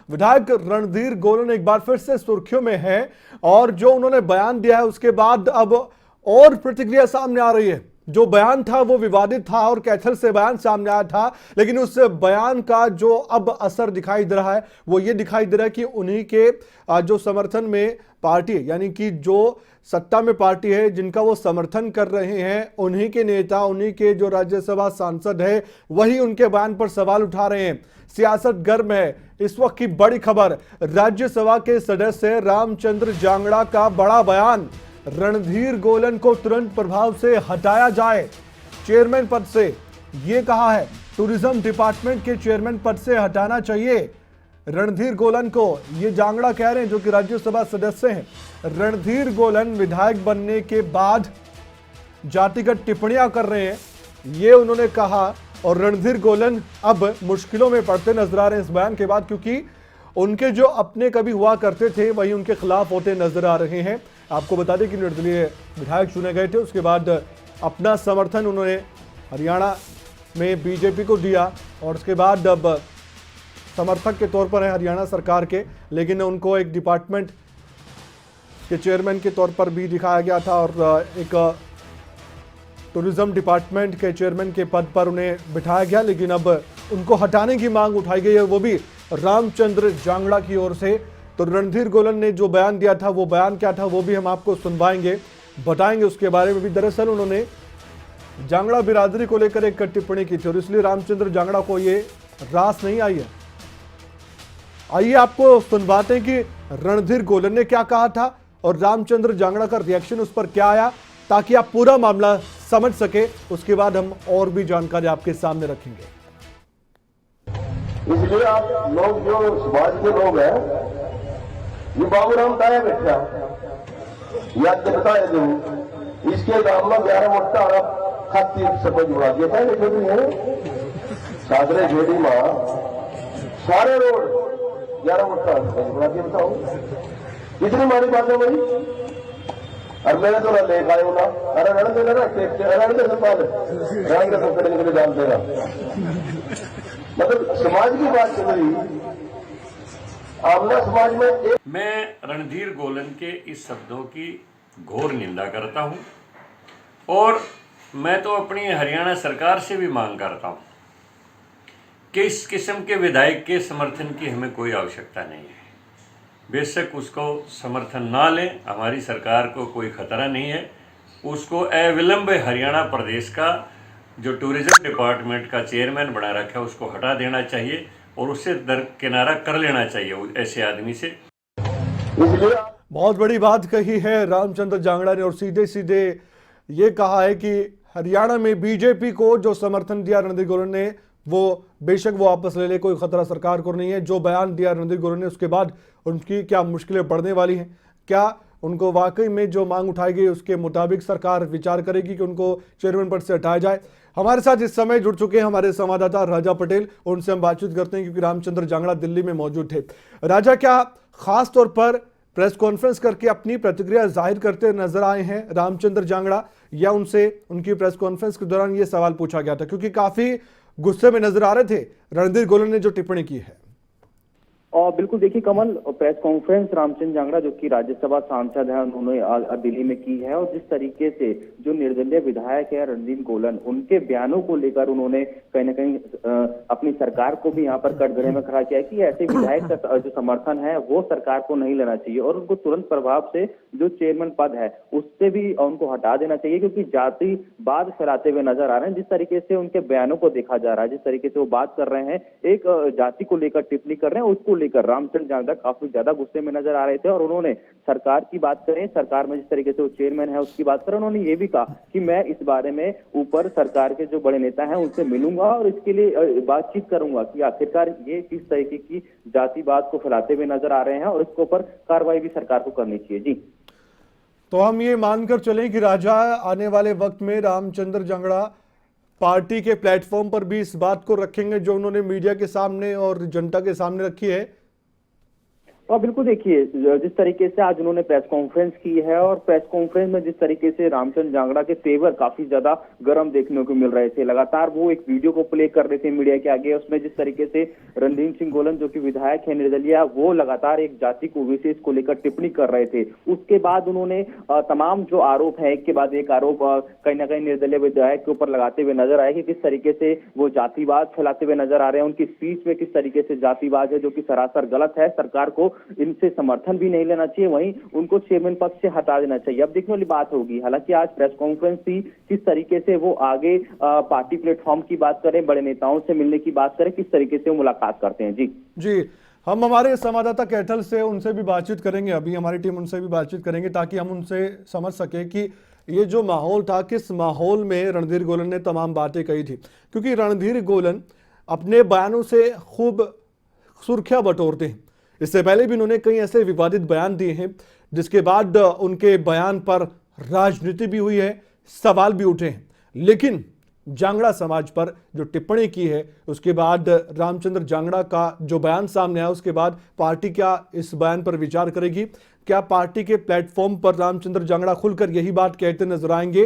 विधायक रणधीर गोलन एक बार फिर से सुर्खियों में है और जो उन्होंने बयान दिया है उसके बाद अब और प्रतिक्रिया सामने आ रही है। जो बयान था वो विवादित था और कैथल से बयान सामने आया था, लेकिन उस बयान का जो अब असर दिखाई दे रहा है वो ये दिखाई दे रहा है कि उन्हीं के जो समर्थन में पार्टी है, यानी कि जो सत्ता में पार्टी है जिनका वो समर्थन कर रहे हैं, उन्हीं के नेता, उन्हीं के जो राज्यसभा सांसद है वही उनके बयान पर सवाल उठा रहे हैं। सियासत गर्म है। इस वक्त की बड़ी खबर, राज्यसभा के सदस्य रामचंद्र जांगड़ा का बड़ा बयान, रणधीर गोलन को तुरंत प्रभाव से हटाया जाए चेयरमैन पद से। यह कहा है टूरिज्म डिपार्टमेंट के चेयरमैन पद से हटाना चाहिए रणधीर गोलन को। ये जांगड़ा कह रहे हैं जो कि राज्यसभा सदस्य हैं। रणधीर गोलन विधायक बनने के बाद जातिगत टिप्पणियां कर रहे हैं, ये उन्होंने कहा। और रणधीर गोलन अब मुश्किलों में पड़ते नजर आ रहे हैं इस बयान के बाद, क्योंकि उनके जो अपने कभी हुआ करते थे वही उनके खिलाफ होते नजर आ रहे हैं। आपको बता दें कि निर्दलीय विधायक चुने गए थे, उसके बाद अपना समर्थन उन्होंने हरियाणा में बीजेपी को दिया और उसके बाद अब समर्थक के तौर पर है हरियाणा सरकार के, लेकिन उनको एक डिपार्टमेंट के चेयरमैन के तौर पर भी दिखाया गया था और एक टूरिज्म डिपार्टमेंट के चेयरमैन के पद पर उन्हें बिठाया गया। लेकिन अब उनको हटाने की मांग उठाई गई है, वो भी रामचंद्र जांगड़ा की ओर से। तो रणधीर गोलन ने जो बयान दिया था वो बयान क्या था वो भी हम आपको सुनवाएंगे, बताएंगे उसके बारे में भी। दरअसल उन्होंने जांगड़ा बिरादरी को लेकर एक टिप्पणी की थी और इसलिए रामचंद्र जांगड़ा को ये रास नहीं आई है। आइए आपको सुनवाते हैं कि रणधीर गोलन ने क्या कहा था और रामचंद्र जांगड़ा का रिएक्शन उस पर क्या आया, ताकि आप पूरा मामला समझ सके। उसके बाद हम और भी जानकारी आपके सामने रखेंगे। इसलिए आप लोग जो समाज के लोग हैं, ये बाबूराम ताया बैठा याद बताए दो, इसके गांव में 11 मोटा हाथी समझ उड़ा दिया था। छोटी है सादरे जोड़ी माँ सारे रोड 11 मोटा समझ उड़ा दिया। बताओ इतनी मारी बात है भाई। और मैंने तो ना लेख आए ना, अरे रण देना ना रण के संभाल रण के पकड़ने के लिए जान देगा। मतलब समाज की बात चल रही आमना समाज में मैं रणधीर गोलन के इस शब्दों की घोर निंदा करता हूं और मैं तो अपनी हरियाणा सरकार से भी मांग करता हूं कि इस किस्म के विधायक के समर्थन की हमें कोई आवश्यकता नहीं है। बेशक उसको समर्थन ना लें, हमारी सरकार को कोई खतरा नहीं है। उसको अविलंब हरियाणा प्रदेश का जो टूरिज्म डिपार्टमेंट का चेयरमैन बना रखा है उसको हटा देना चाहिए और उससे दरकिनारा कर लेना चाहिए ऐसे आदमी से। बहुत बड़ी बात कही है रामचंद्र जांगड़ा ने और सीधे सीधे ये कहा है कि हरियाणा में बीजेपी को जो समर्थन दिया रणधीर गोलन ने वो बेशक वो वापस ले ले, कोई खतरा सरकार को नहीं है। जो बयान दिया रणधीर गोलन ने उसके बाद उनकी क्या मुश्किलें बढ़ने वाली हैं, क्या उनको वाकई में जो मांग उठाई गई उसके मुताबिक सरकार विचार करेगी कि उनको चेयरमैन पद से हटाया जाए। हमारे साथ इस समय जुड़ चुके हैं हमारे संवाददाता राजा पटेल, उनसे हम बातचीत करते हैं क्योंकि रामचंद्र जांगड़ा दिल्ली में मौजूद थे। राजा, क्या खास तौर पर प्रेस कॉन्फ्रेंस करके अपनी प्रतिक्रिया जाहिर करते नजर आए हैं रामचंद्र जांगड़ा, या उनसे उनकी प्रेस कॉन्फ्रेंस के दौरान ये सवाल पूछा गया था? क्योंकि काफी गुस्से में नजर आ रहे थे रणधीर गोलन ने जो टिप्पणी की है। और बिल्कुल देखिए कमल, प्रेस कॉन्फ्रेंस रामचंद्र जांगड़ा जो कि राज्यसभा सांसद है उन्होंने दिल्ली में की है और जिस तरीके से जो निर्दलीय विधायक है रणधीर गोलन, उनके बयानों को लेकर उन्होंने कहीं ना कहीं अपनी सरकार को भी यहाँ पर कटघरे में खड़ा किया कि ऐसे विधायक का जो समर्थन है वो सरकार को नहीं लेना चाहिए और उनको तुरंत प्रभाव से जो चेयरमैन पद है उससे भी उनको हटा देना चाहिए, क्योंकि जातिवाद फैलाते हुए नजर आ रहे हैं। जिस तरीके से उनके बयानों को देखा जा रहा है, जिस तरीके से वो बात कर रहे हैं, एक जाति को लेकर टिप्पणी कर रहे हैं, उसको लेकर रामचंद्र जांगड़ा काफी ज्यादा गुस्से में नजर आ रहे थे। और उन्होंने सरकार की बात करें, सरकार में जिस तरीके से वो चेयरमैन है उसकी बात करें, उन्होंने ये भी कहा कि मैं इस बारे में ऊपर सरकार के जो बड़े नेता हैं उनसे मिलूंगा और इसके लिए बातचीत करूंगा कि आखिरकार ये किस तरीके की जातिवाद को फैलाते हुए नजर आ रहे हैं और इसके ऊपर कार्रवाई भी सरकार को करनी चाहिए। जी, तो हम ये मानकर चलें कि राजा आने वाले वक्त में रामचंद्र जांगड़ा पार्टी के प्लेटफॉर्म पर भी इस बात को रखेंगे जो उन्होंने मीडिया के सामने और जनता के सामने रखी है। और बिल्कुल देखिए, जिस तरीके से आज उन्होंने प्रेस कॉन्फ्रेंस की है और प्रेस कॉन्फ्रेंस में जिस तरीके से रामचंद्र जांगड़ा के तेवर काफी ज्यादा गर्म देखने को मिल रहे थे, लगातार वो एक वीडियो को प्ले कर रहे थे मीडिया के आगे, उसमें जिस तरीके से रणदीप सिंह गोलन जो कि विधायक है निर्दलीय, वो लगातार एक जाति को विशेष को लेकर टिप्पणी कर रहे थे। उसके बाद उन्होंने तमाम जो आरोप है, एक के बाद एक आरोप कहीं ना कहीं निर्दलीय विधायक के ऊपर लगाते हुए नजर आए कि किस तरीके से वो जातिवाद फैलाते हुए नजर आ रहे हैं। उनकी स्पीच में किस तरीके से जातिवाद है जो कि सरासर गलत है, सरकार को इनसे समर्थन भी नहीं लेना चाहिए, वहीं उनको चेयरमैन पद से हटा देना चाहिए। अब देखने वाली बात होगी। हालांकि आज प्रेस कॉन्फ्रेंस थी, किस तरीके से वो आगे पार्टी प्लेटफॉर्म की बात करें, बड़े नेताओं से मिलने की बात करें, किस तरीके से वो मुलाकात करते हैं। जी हम हमारे संवाददाता कैथल से उनसे भी बातचीत करेंगे, अभी हमारी टीम उनसे भी बातचीत करेंगे ताकि हम उनसे समझ सके कि ये जो माहौल था, किस माहौल में रणधीर गोलन ने तमाम बातें कही थी। क्योंकि रणधीर गोलन अपने बयानों से खूब सुर्खियां बटोरते हैं। इससे पहले भी उन्होंने कई ऐसे विवादित बयान दिए हैं जिसके बाद उनके बयान पर राजनीति भी हुई है, सवाल भी उठे हैं। लेकिन जांगड़ा समाज पर जो टिप्पणी की है उसके बाद रामचंद्र जांगड़ा का जो बयान सामने आया, उसके बाद पार्टी क्या इस बयान पर विचार करेगी? क्या पार्टी के प्लेटफॉर्म पर रामचंद्र जांगड़ा खुलकर यही बात कहते नजर आएंगे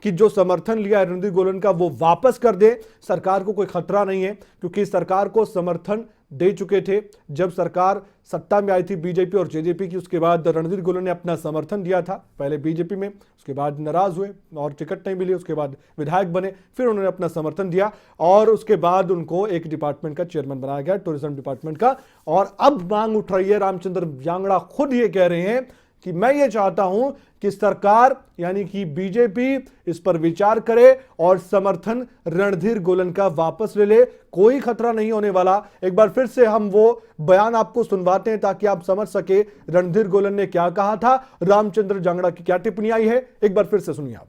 कि जो समर्थन लिया है रणधीर गोलन का वो वापस कर दे, सरकार को कोई खतरा नहीं है? क्योंकि सरकार को समर्थन दे चुके थे जब सरकार सत्ता में आई थी बीजेपी और जेजेपी की। उसके बाद रणधीर गोलन ने अपना समर्थन दिया था, पहले बीजेपी में, उसके बाद नाराज हुए और टिकट नहीं मिली, उसके बाद विधायक बने, फिर उन्होंने अपना समर्थन दिया और उसके बाद उनको एक डिपार्टमेंट का चेयरमैन बनाया गया, टूरिज्म डिपार्टमेंट का। और अब मांग उठ रही है, रामचंद्र जांगड़ा खुद ये कह रहे हैं कि मैं ये चाहता हूं कि सरकार यानी कि बीजेपी इस पर विचार करे और समर्थन रणधीर गोलन का वापस ले ले, कोई खतरा नहीं होने वाला। एक बार फिर से हम वो बयान आपको सुनवाते हैं ताकि आप समझ सके रणधीर गोलन ने क्या कहा था, रामचंद्र जांगड़ा की क्या टिप्पणी आई है। एक बार फिर से सुनिए आप।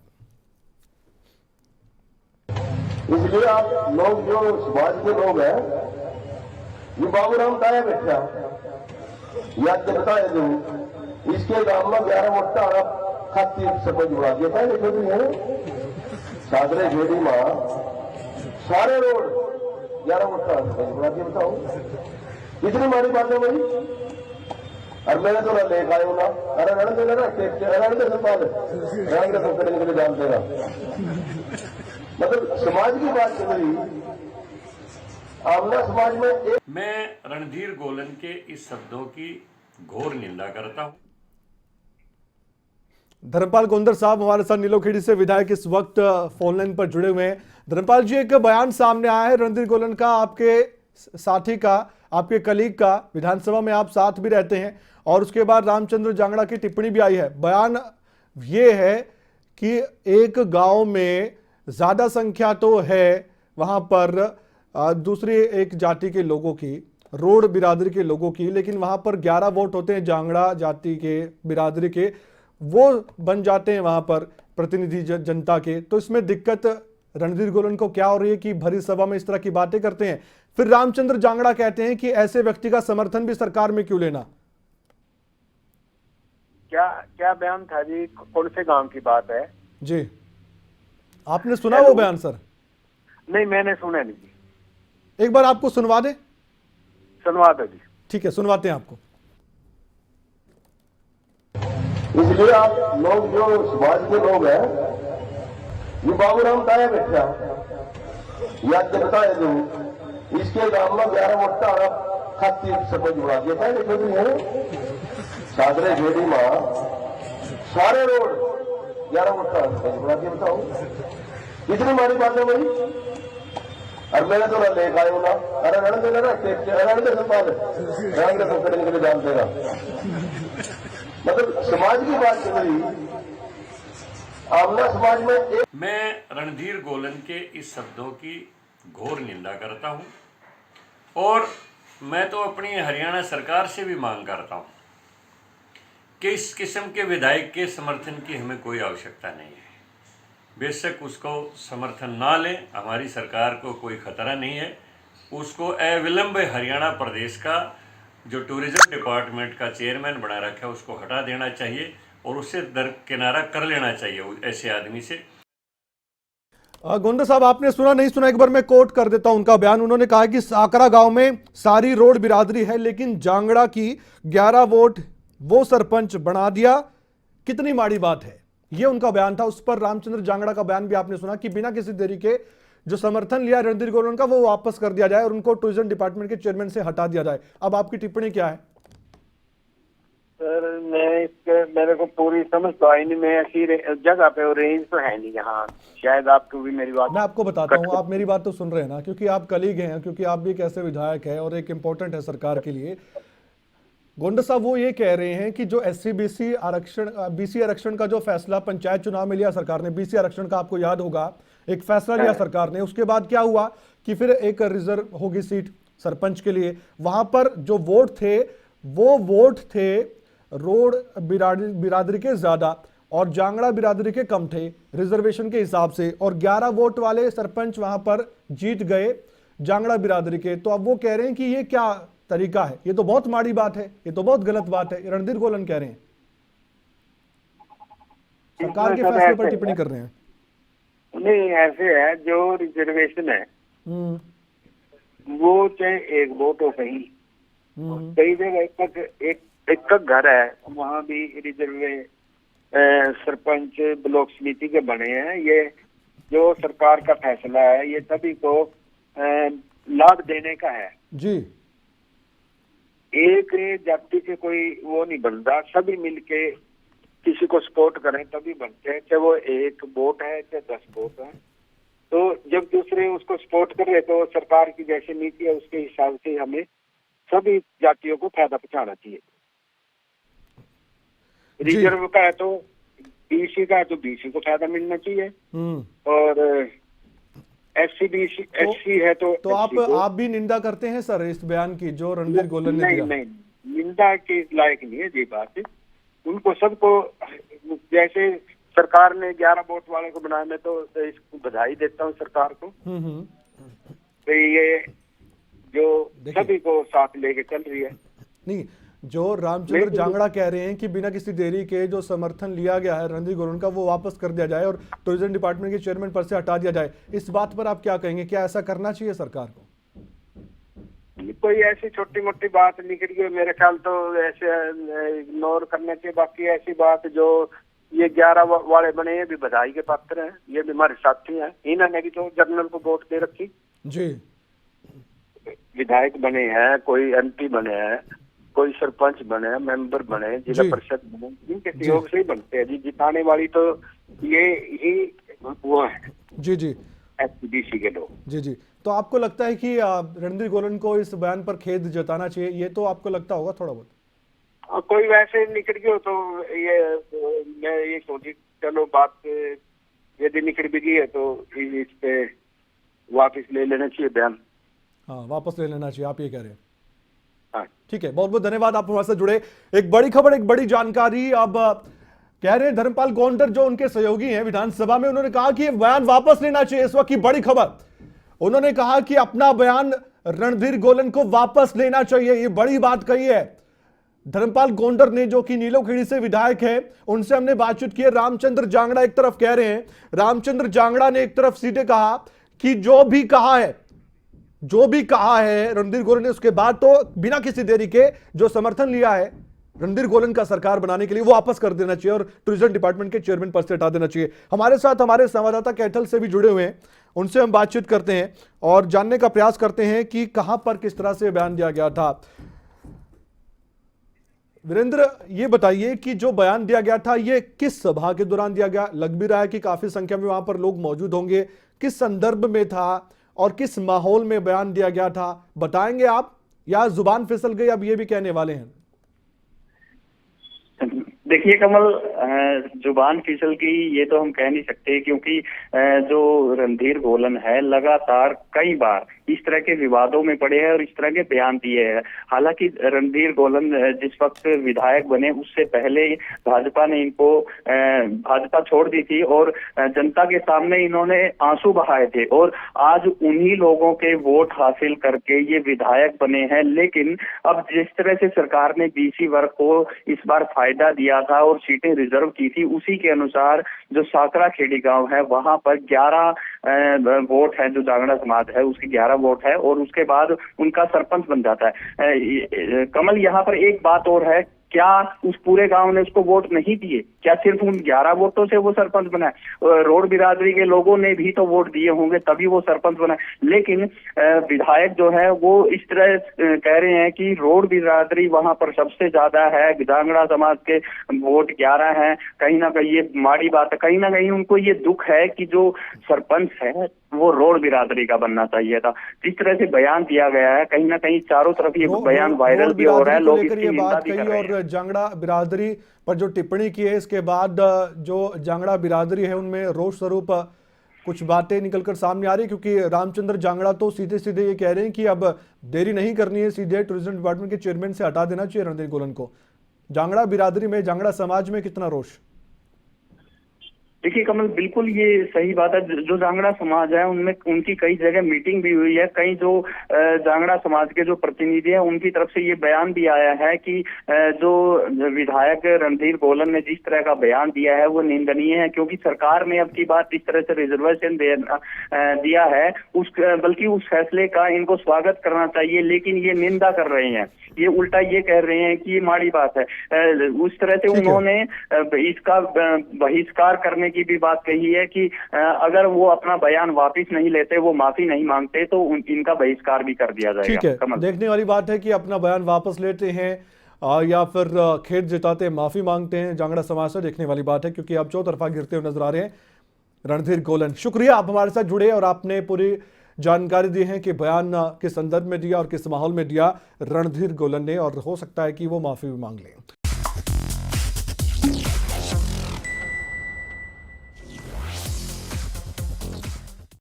इसलिए आप लोग जो समाज के लोग हैं, ये बाबूराम ताया बैठा याद बताए दू इसके गांव में 11 मोटा खाती सफेद जुड़ा दिया था। देखो है सादरे जेडी में सारे रोड 11 मोटा सफेद जुड़ा दिया। बताओ कितनी मारी बात है भाई। और मैंने तो लेकर आयो ना, अरे रण देगा ना रण दे संपाद रण के संकट के लिए जान देगा। मतलब समाज की बात चल रही, आमना समाज में एक। मैं रणधीर गोलन के इस शब्दों की घोर निंदा करता हूं। धर्मपाल गोंदर साहब हमारे साथ नीलोखेड़ी से विधायक इस वक्त फोनलाइन पर जुड़े हुए हैं। धर्मपाल जी, एक बयान सामने आया है रणधीर गोलन का, आपके साथी का, आपके कलीग का, विधानसभा में आप साथ भी रहते हैं, और उसके बाद रामचंद्र जांगड़ा की टिप्पणी भी आई है। बयान ये है कि एक गांव में ज्यादा संख्या तो है वहां पर दूसरी एक जाति के लोगों की, रोड बिरादरी के लोगों की, लेकिन वहां पर 11 वोट होते हैं जांगड़ा जाति के, बिरादरी के, वो बन जाते हैं वहां पर प्रतिनिधि जनता के। तो इसमें दिक्कत रणधीर गोलन को क्या हो रही है कि भरी सभा में इस तरह की बातें करते हैं? फिर रामचंद्र जांगड़ा कहते हैं कि ऐसे व्यक्ति का समर्थन भी सरकार में क्यों लेना? क्या बयान था जी? कौन से गांव की बात है जी? आपने सुना वो बयान सर? नहीं, मैंने सुना नहीं। एक बार आपको सुनवा दे? सुनवा दो जी। ठीक है, सुनवाते हैं आपको। इसलिए आप लोग जो समाज के लोग हैं, ये बाबूराम ताया बैठा याद बताए दू इसके गांव में 11 मोटा खाती सफेद जुड़ा दिया था। देखो है सादरे जेडी में सारे रोड 11 मोटा सफेद जुड़ा दिया। बताओ कितनी मारी बात है भाई। और मैंने तो लेकर आयो ना, अरे रण देगा ना रण दे संपाद रण के संकट के लिए जान देगा। मतलब समाज की बात चल रही, आमना समाज में एक। मैं रणधीर गोलन के इस शब्दों की घोर निंदा करता हूं और मैं तो अपनी हरियाणा सरकार से भी मांग करता हूं कि इस किस्म के विधायक के समर्थन की हमें कोई आवश्यकता नहीं है। बेशक उसको समर्थन ना लें, हमारी सरकार को कोई खतरा नहीं है। उसको अविलंब हरियाणा प्रदेश का जो टूरिज्म डिपार्टमेंट का चेयरमैन बना रखा है उसको हटा देना चाहिए और उससे दरकिनारा कर लेना चाहिए ऐसे आदमी से। गोंडा साहब, आपने सुना नहीं सुना, एक बार मैं कोट कर देता हूं उनका बयान। उन्होंने कहा कि साकरा गांव में सारी रोड बिरादरी है, लेकिन जांगड़ा की 11 वोट वो सरपंच बना दिया। कितनी माड़ी बात है, ये उनका बयान था। उस पर रामचंद्र जांगड़ा का बयान भी आपने सुना कि बिना किसी देरी के जो समर्थन लिया रणधीर गोलन का वो वापस कर दिया जाए और उनको टूरिज्म डिपार्टमेंट के चेयरमैन से हटा दिया जाए। अब आपकी टिप्पणी क्या है? सर मेरे को पूरी समझ तो आई नहीं। मैं ऐसी जगह पे और रेंज तो है नहीं यहाँ, शायद आपको भी मेरी बात। मैं आपको बताता हूं, आप मेरी बात तो सुन रहे हैं ना, क्योंकि आप कलीग हैं, क्योंकि आप भी एक ऐसे विधायक है और एक इंपॉर्टेंट है सरकार के लिए। गोंडा साहब वो ये कह रहे हैं कि जो SC BC आरक्षण, BC आरक्षण का जो फैसला पंचायत चुनाव में लिया सरकार ने, BC आरक्षण का आपको याद होगा, एक फैसला लिया सरकार ने। उसके बाद क्या हुआ कि फिर एक रिजर्व होगी सीट सरपंच के लिए। वहां पर जो वोट थे वो वोट थे रोड बिरादरी के ज्यादा और जांगड़ा बिरादरी के कम थे रिजर्वेशन के हिसाब से, और 11 वोट वाले सरपंच वहां पर जीत गए जांगड़ा बिरादरी के। तो अब वो कह रहे हैं कि ये क्या तरीका है, ये तो बहुत माड़ी बात है, ये तो बहुत गलत बात है। रणधीर गोलन कह रहे हैं, सरकार के फैसले पर टिप्पणी कर रहे हैं। नहीं, ऐसे है जो रिजर्वेशन है वो चाहे एक वोट हो कहीं, कई जगह एक घर है वहाँ भी रिजर्व सरपंच ब्लॉक समिति के बने हैं। ये जो सरकार का फैसला है ये सभी को लाभ देने का है जी। एक जाति से कोई वो नहीं बनता, सभी मिलके किसी को सपोर्ट करें तभी बनते हैं, चाहे वो एक वोट है चाहे 10 वोट है। तो जब दूसरे उसको सपोर्ट करे तो सरकार की जैसी नीति है उसके हिसाब से हमें सभी जातियों को फायदा पहुंचाना चाहिए। रिजर्व का है तो BC का है तो BC को फायदा मिलना चाहिए, और SC BC SC है तो आप भी निंदा करते हैं सर इस बयान की जो रणधीर गोलन ने दिया? नहीं, निंदा के लायक नहीं है ये बात। उनको सबको, जैसे सरकार ने 11 वोट वाले को बनाया, मैं तो इसको बधाई देता हूँ सरकार को। तो ये जो सभी को साथ लेके चल रही है। नहीं, जो रामचंद्र जांगड़ा कह रहे हैं कि बिना किसी देरी के जो समर्थन लिया गया है रणधीर गोलन का वो वापस कर दिया जाए और टूरिज्म डिपार्टमेंट के चेयरमैन पर से हटा दिया जाए, इस बात पर आप क्या कहेंगे? क्या ऐसा करना चाहिए सरकार को? कोई ऐसी छोटी मोटी बात निकल गई, मेरे ख्याल तो ऐसे इग्नोर करना चाहिए। बाकी ऐसी बात जो ये 11 वाले बने ये भी बधाई के पात्र हैं, ये भी हमारे साथी हैं। इन्होंने भी तो जनरल को वोट दे रखी जी, विधायक बने हैं, कोई MP बने हैं, कोई सरपंच बने हैं, मेंबर बने, जिला परिषद बने, इनके सहयोग से ही बनते हैं जी। जिताने वाली तो ये ही वो है जी SC BC के लोग जी। तो आपको लगता है कि रणधीर गोलन को इस बयान पर खेद जताना चाहिए, ये तो आपको लगता होगा थोड़ा बहुत? कोई वैसे निकल गया तो ये मैं ये सोची चलो बात यदि निकल भी गई है तो इस पे वापस ले लेना चाहिए बयान। हाँ, वापस ले लेना चाहिए, आप ये कह रहे हैं? हाँ, ठीक है, बहुत बहुत धन्यवाद आप हमारे साथ जुड़े। एक बड़ी खबर, एक बड़ी जानकारी। अब कह रहे हैं धर्मपाल गोंडर जो उनके सहयोगी हैं विधानसभा में, उन्होंने कहा कि ये बयान वापस लेना चाहिए। इस वक्त की बड़ी खबर, उन्होंने कहा कि अपना बयान रणधीर गोलन को वापस लेना चाहिए। ये बड़ी बात कही है धर्मपाल गोंडर ने, जो कि नीलोखेड़ी से विधायक है। उनसे हमने बातचीत की है। रामचंद्र जांगड़ा एक तरफ कह रहे हैं, रामचंद्र जांगड़ा ने एक तरफ सीधे कहा कि जो भी कहा है रणधीर गोलन ने, उसके बाद तो बिना किसी देरी के जो समर्थन लिया है रणधीर गोलन का सरकार बनाने के लिए वो वापस कर देना चाहिए और टूरिज्म डिपार्टमेंट के चेयरमैन पद से हटा देना चाहिए। हमारे साथ हमारे संवाददाता कैथल से भी जुड़े हुए हैं, उनसे हम बातचीत करते हैं और जानने का प्रयास करते हैं कि कहां पर किस तरह से बयान दिया गया था। वीरेंद्र, ये बताइए कि जो बयान दिया गया था ये किस सभा के दौरान दिया गया? लग भी रहा है कि काफी संख्या में वहां पर लोग मौजूद होंगे। किस संदर्भ में था और किस माहौल में बयान दिया गया था, बताएंगे आप, या जुबान फिसल गई अब ये भी कहने वाले हैं? देखिए कमल, जुबान फिसल गई ये तो हम कह नहीं सकते, क्योंकि जो रणधीर गोलन है लगातार कई बार इस तरह के विवादों में पड़े हैं और इस तरह के बयान दिए हैं। हालांकि रणधीर गोलन जिस वक्त विधायक बने उससे पहले भाजपा ने इनको भाजपा छोड़ दी थी और जनता के सामने इन्होंने आंसू बहाए थे और आज उन्हीं लोगों के वोट हासिल करके ये विधायक बने हैं। लेकिन अब जिस तरह से सरकार ने बीसी वर्ग को इस बार फायदा दिया था और सीटें रिजर्व की थी, उसी के अनुसार जो साकरा खेड़ी गांव है वहां पर 11 वोट है, जो जांगड़ा समाज है उसके 11 वोट है और उसके बाद उनका सरपंच बन जाता है। कमल, यहाँ पर एक बात और है, क्या उस पूरे गांव ने उसको वोट नहीं दिए? क्या सिर्फ उन 11 वोटों से वो सरपंच बना है? रोड बिरादरी के लोगों ने भी तो वोट दिए होंगे तभी वो सरपंच बना है। लेकिन विधायक जो है वो इस तरह कह रहे हैं कि रोड बिरादरी वहां पर सबसे ज्यादा है, जांगड़ा समाज के वोट 11 हैं। कहीं ना कहीं ये माड़ी बात है, कहीं ना कहीं उनको ये दुख है कि जो सरपंच है वो रोड बिरादरी का बनना चाहिए था। जिस तरह से बयान दिया गया है, कहीं ना कहीं चारों तरफ ये बयान वायरल भी हो रहा है, लोग इसकी निंदा भी कर रहे हैं। और जांगड़ा बिरादरी पर जो टिप्पणी की है इसके बाद जो जांगड़ा बिरादरी है उनमें रोष स्वरूप कुछ बातें निकलकर सामने आ रही है, क्योंकि रामचंद्र जांगड़ा तो सीधे सीधे ये कह रहे हैं कि अब देरी नहीं करनी है, सीधे टूरिज्म डिपार्टमेंट के चेयरमैन से हटा देना चाहिए रणधीर गोलन को। जांगड़ा बिरादरी में, जांगड़ा समाज में कितना रोष? देखिए कमल, बिल्कुल ये सही बात है। जो जांगड़ा समाज है उनमें उनकी कई जगह मीटिंग भी हुई है। कई जो जांगड़ा समाज के जो प्रतिनिधि हैं उनकी तरफ से ये बयान भी आया है कि जो विधायक रणधीर गोलन ने जिस तरह का बयान दिया है वो निंदनीय है, क्योंकि सरकार ने अब की बात इस तरह से रिजर्वेशन दिया है बल्कि उस फैसले का इनको स्वागत करना चाहिए। लेकिन ये निंदा कर रहे हैं, ये उल्टा ये कह रहे हैं कि ये माड़ी बात है। उस तरह से उन्होंने इसका बहिष्कार करने की भी बात कही है कि अगर वो अपना बयान वापस नहीं लेते, वो माफी नहीं मांगते, तो इनका बहिष्कार भी कर दिया जाएगा। ठीक है, देखने वाली बात है कि अपना बयान वापस लेते हैं या फिर खेत जिताते हैं, माफी मांगते हैं। जांगड़ा समाज से देखने वाली बात है, क्योंकि आप चौतरफा गिरते हुए नजर आ रहे हैं रणधीर गोलन। शुक्रिया, आप हमारे साथ जुड़े और आपने पूरी जानकारी दी है कि बयान किस संदर्भ में दिया और किस माहौल में दिया रणधीर गोलन ने, और हो सकता है कि वो माफी भी मांग लें।